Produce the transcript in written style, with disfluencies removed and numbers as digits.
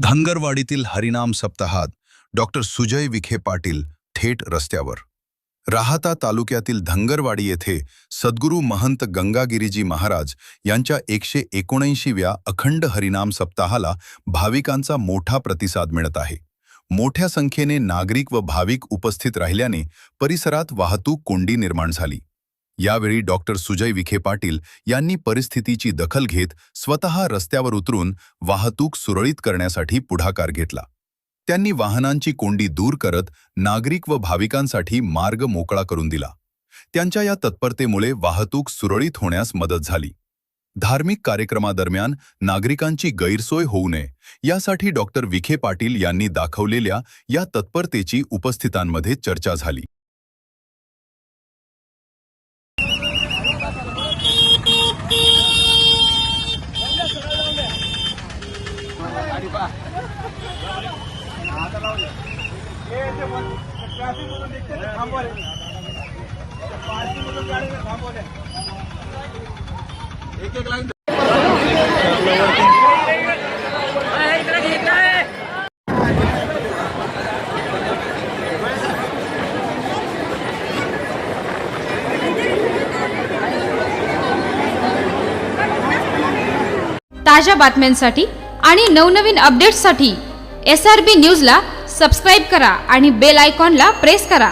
धनगरवाडीतील हरिनाम सप्ताहात डॉक्टर सुजय विखे पाटील थेट रस्त्यावर। राहाता तालुक्यातील धनगरवाडी येथे सद्गुरू महंत गंगागिरीजी महाराज यांच्या 179व्या अखंड हरिनाम सप्ताहाला भाविकांचा मोठा प्रतिसाद मिळत आहे। मोठ्या संख्येने नागरिक व भाविक उपस्थित राहिल्याने परिसरात वाहतूक कोंडी निर्माण झाली। यावेळी डॉक्टर सुजय विखे पाटील यांनी परिस्थितीची दखल घेत स्वतः रस्त्यावर उतरून वाहतूक सुरळीत करण्यासाठी पुढाकार घेतला। त्यांनी वाहनांची कोंडी दूर करत नागरिक व भाविकांसाठी मार्ग मोकळा करून दिला। त्यांच्या या तत्परतेमुळे वाहतूक सुरळीत होण्यास मदत झाली। धार्मिक कार्यक्रमादरम्यान नागरिकांची गैरसोय होऊ नये यासाठी डॉक्टर विखे पाटील यांनी दाखवलेल्या या तत्परतेची उपस्थितांमध्ये चर्चा झाली। ताज्या बातम्यांसाठी आणि नवनवीन अपडेट्ससाठी SRB न्यूजला सबस्क्राइब करा आणि बेल आयकॉनला प्रेस करा।